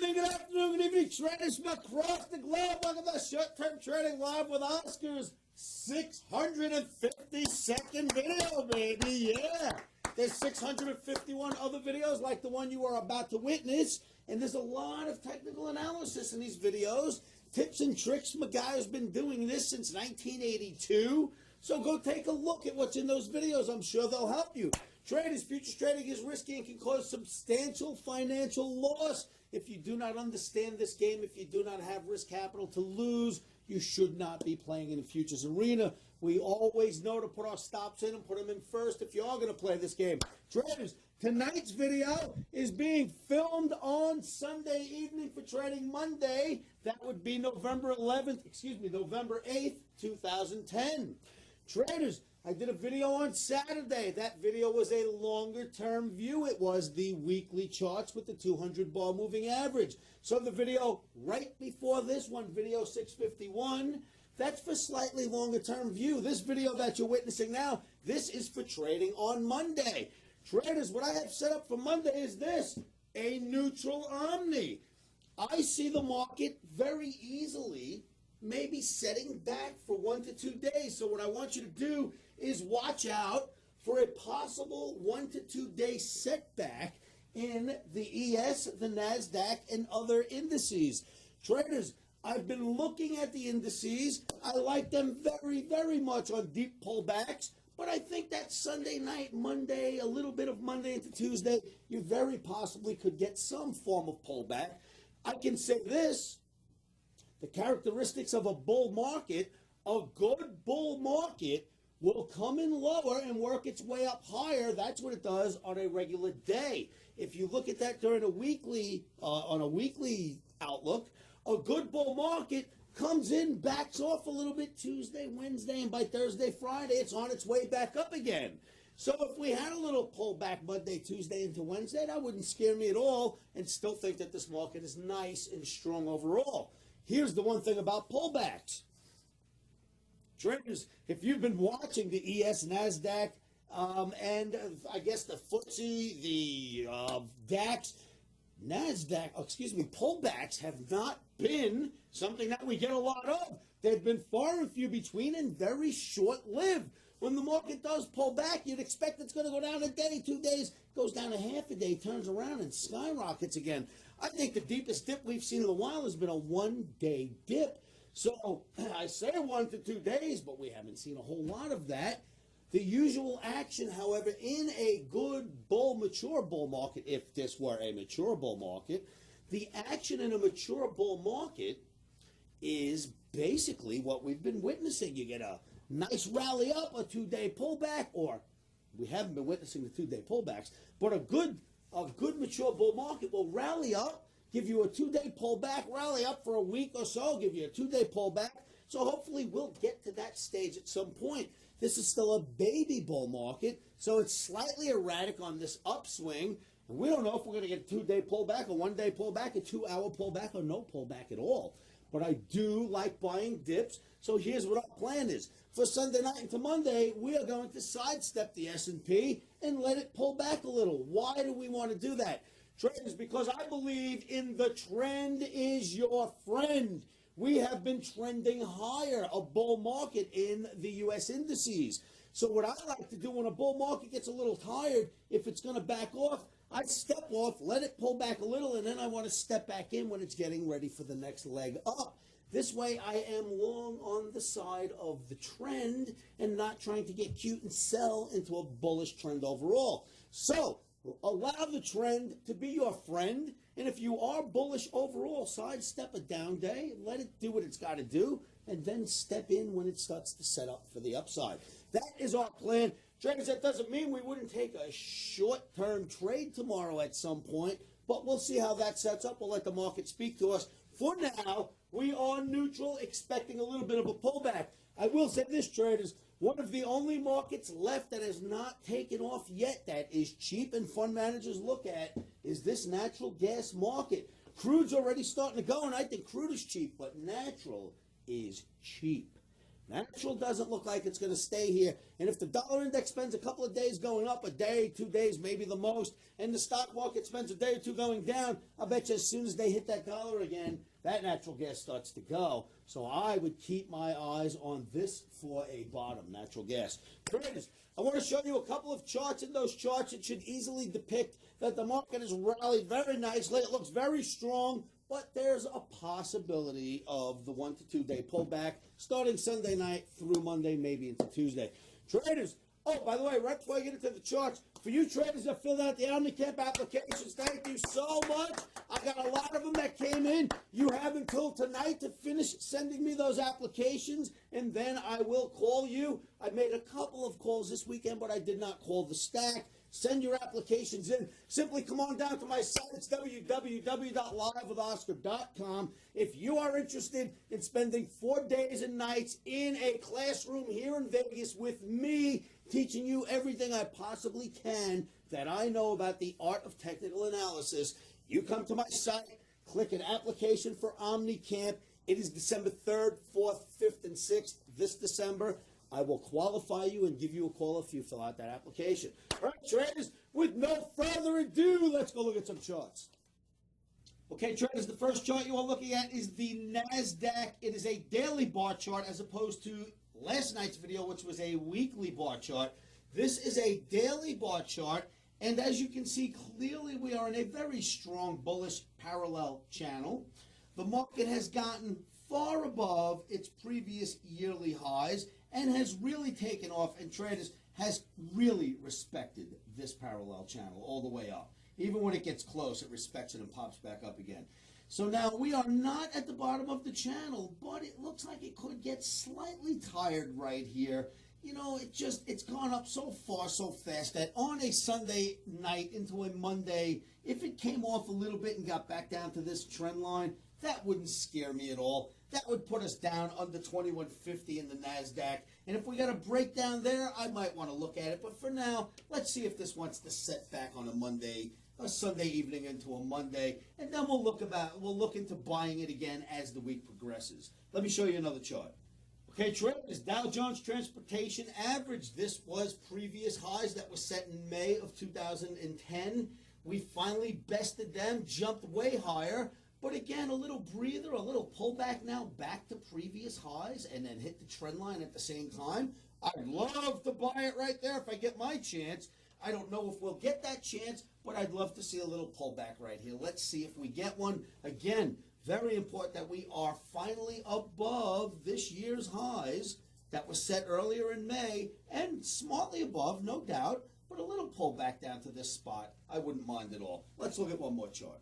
morning, good afternoon, good evening, traders from across the globe. Welcome to Short-Term Trading Live with Oscar's 652nd video, baby. Yeah. There's 651 other videos like the one you are about to witness, and there's a lot of technical analysis in these videos, tips and tricks from a guy who's been doing this since 1982. So go take a look at what's in those videos. I'm sure they'll help you. Traders, futures trading is risky and can cause substantial financial loss. If you do not understand this game, if you do not have risk capital to lose, you should not be playing in the futures arena. We always know to put our stops in and put them in first if you are going to play this game. Traders, tonight's video is being filmed on Sunday evening for Trading Monday. That would be November 8th, 2010. Traders, I did a video on Saturday. That video was a longer-term view. It was the weekly charts with the 200-bar moving average. So the video right before this one, video 651, that's for slightly longer-term view. This video that you're witnessing now, this is for trading on Monday. Traders, what I have set up for Monday is this, a neutral Omni. I see the market very easily maybe setting back for 1 to 2 days. So what I want you to do is watch out for a possible 1 to 2 day setback in the ES, the NASDAQ, and other indices. Traders, I've been looking at the indices. I like them very, very much on deep pullbacks, but I think that Sunday night, Monday, a little bit of Monday into Tuesday, you very possibly could get some form of pullback. I can say this. The characteristics of a bull market, a good bull market will come in lower and work its way up higher. That's what it does on a regular day. If you look at that during a weekly, on a weekly outlook, a good bull market comes in, backs off a little bit Tuesday, Wednesday, and by Thursday, Friday, it's on its way back up again. So if we had a little pullback Monday, Tuesday into Wednesday, that wouldn't scare me at all and still think that this market is nice and strong overall. Here's the one thing about pullbacks. Traders, if you've been watching the ES, NASDAQ, and I guess the FTSE, the DAX, pullbacks have not been something that we get a lot of. They've been far and few between and very short-lived. When the market does pull back, you'd expect it's going to go down a day, 2 days, goes down a half a day, turns around and skyrockets again. I think the deepest dip we've seen in a while has been a one-day dip. So I say 1 to 2 days, but we haven't seen a whole lot of that. The usual action, however, in a good bull, mature bull market, if this were a mature bull market, the action in a mature bull market is basically what we've been witnessing. You get a nice rally up, a 2-day pullback, or we haven't been witnessing the 2-day pullbacks, but a good mature bull market will rally up, give you a 2-day pullback, rally up for a week or so, give you a 2-day pullback. So hopefully we'll get to that stage at some point. This is still a baby bull market, so it's slightly erratic on this upswing. And we don't know if we're going to get a 2-day pullback, a 1-day pullback, a 2-hour pullback, or no pullback at all. But I do like buying dips. So here's what our plan is. For Sunday night into Monday, we are going to sidestep the S&P and let it pull back a little. Why do we want to do that? Traders, because I believe in the trend is your friend. We have been trending higher, a bull market in the U.S. indices. So what I like to do when a bull market gets a little tired, if it's going to back off, I step off, let it pull back a little, and then I want to step back in when it's getting ready for the next leg up. This way I am long on the side of the trend and not trying to get cute and sell into a bullish trend overall. So allow the trend to be your friend, and if you are bullish overall, sidestep a down day, let it do what it's got to do, and then step in when it starts to set up for the upside. That is our plan. Traders, that doesn't mean we wouldn't take a short-term trade tomorrow at some point, but we'll see how that sets up. We'll let the market speak to us. For now, we are neutral, expecting a little bit of a pullback. I will say this, traders, one of the only markets left that has not taken off yet that is cheap and fund managers look at is this natural gas market. Crude's already starting to go, and I think crude is cheap, but natural is cheap. Natural doesn't look like it's going to stay here. And if the dollar index spends a couple of days going up, a day, 2 days, maybe the most, and the stock market spends a day or two going down, I bet you as soon as they hit that dollar again, that natural gas starts to go. So I would keep my eyes on this for a bottom, natural gas. Traders, I want to show you a couple of charts. In those charts, it should easily depict that the market has rallied very nicely. It looks very strong, but there's a possibility of the 1 to 2 day pullback starting Sunday night through Monday, maybe into Tuesday. Traders, oh, by the way, right before I get into the charts, for you traders that filled out the OmniCamp applications, thank you so much. I got a lot of them that came in. You have until tonight to finish sending me those applications, and then I will call you. I made a couple of calls this weekend, but I did not call the stack. Send your applications in. Simply come on down to my site. It's www.livewithoscar.com. If you are interested in spending 4 days and nights in a classroom here in Vegas with me, teaching you everything I possibly can that I know about the art of technical analysis, you come to my site, click an application for OmniCamp. It is December 3rd, 4th, 5th, and 6th this December. I will qualify you and give you a call if you fill out that application. All right, traders, with no further ado, let's go look at some charts. Okay, traders, the first chart you are looking at is the NASDAQ. It is a daily bar chart as opposed to last night's video, which was a weekly bar chart. This is a daily bar chart, and as you can see, clearly we are in a very strong bullish parallel channel. The market has gotten far above its previous yearly highs and has really taken off, and traders has really respected this parallel channel all the way up. Even when it gets close, it respects it and pops back up again. So now we are not at the bottom of the channel, but it looks like it could get slightly tired right here. You know, it's gone up so far, so fast that on a Sunday night into a Monday, if it came off a little bit and got back down to this trend line, that wouldn't scare me at all. That would put us down under 2150 in the NASDAQ. And if we got a breakdown there, I might want to look at it. But for now, let's see if this wants to set back on a Monday, a Sunday evening into a Monday. And then we'll look into buying it again as the week progresses. Let me show you another chart. Okay, traders, Dow Jones Transportation Average. This was previous highs that was set in May of 2010. We finally bested them, jumped way higher. But again, a little breather, a little pullback now back to previous highs and then hit the trend line at the same time. I'd love to buy it right there if I get my chance. I don't know if we'll get that chance, but I'd love to see a little pullback right here. Let's see if we get one. Again, very important that we are finally above this year's highs that was set earlier in May and smartly above, no doubt, but a little pullback down to this spot. I wouldn't mind at all. Let's look at one more chart.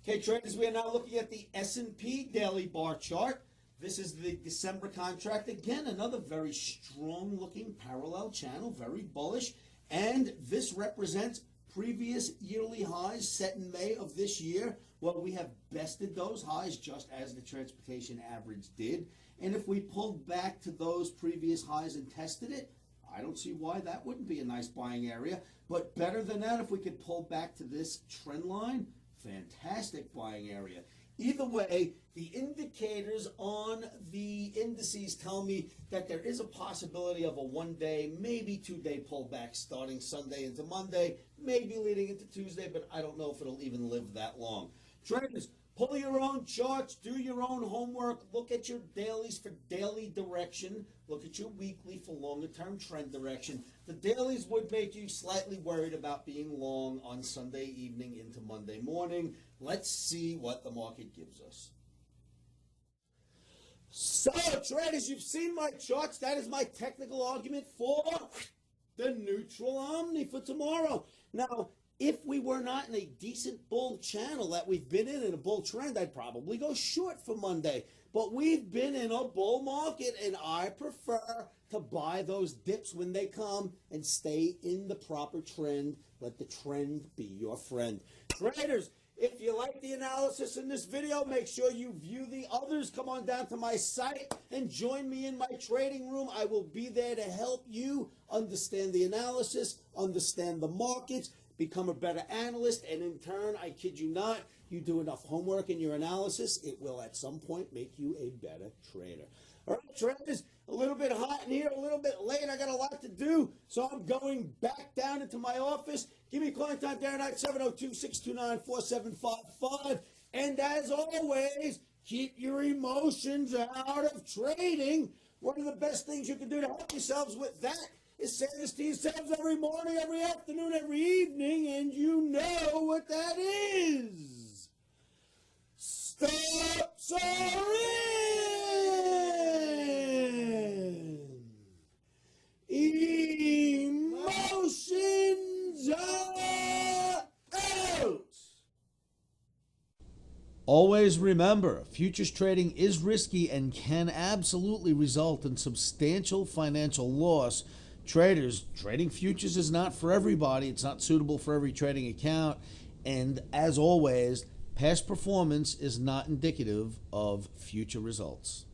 Okay, traders, we are now looking at the S&P daily bar chart. This is the December contract. Again, another very strong-looking parallel channel, very bullish. And this represents previous yearly highs set in May of this year. Well, we have bested those highs just as the transportation average did. And if we pulled back to those previous highs and tested it, I don't see why that wouldn't be a nice buying area. But better than that, if we could pull back to this trend line, fantastic buying area. Either way, the indicators on the indices tell me that there is a possibility of a 1 day, maybe 2 day pullback starting Sunday into Monday, maybe leading into Tuesday, but I don't know if it'll even live that long. Traders, pull your own charts, do your own homework, look at your dailies for daily direction, look at your weekly for longer term trend direction. The dailies would make you slightly worried about being long on Sunday evening into Monday morning. Let's see what the market gives us. So, traders, you've seen my charts. That is my technical argument for the neutral Omni for tomorrow. Now, if we were not in a decent bull channel that we've been in a bull trend, I'd probably go short for Monday. But we've been in a bull market, and I prefer to buy those dips when they come and stay in the proper trend. Let the trend be your friend. Traders, if you like the analysis in this video, make sure you view the others. Come on down to my site and join me in my trading room. I will be there to help you understand the analysis, understand the markets, become a better analyst, and in turn, I kid you not, you do enough homework in your analysis, it will at some point make you a better trader. All right, traders, a little bit hot in here, a little bit late. I got a lot to do, so I'm going back down into my office. Give me a call anytime, Darren, at 702-629-4755. And as always, keep your emotions out of trading. One of the best things you can do to help yourselves with that is say this to yourselves every morning, every afternoon, every evening, and you know what that is. Stops are in. Emotions are out. Always remember, futures trading is risky and can absolutely result in substantial financial loss. Traders, trading futures is not for everybody. It's not suitable for every trading account. And as always, past performance is not indicative of future results.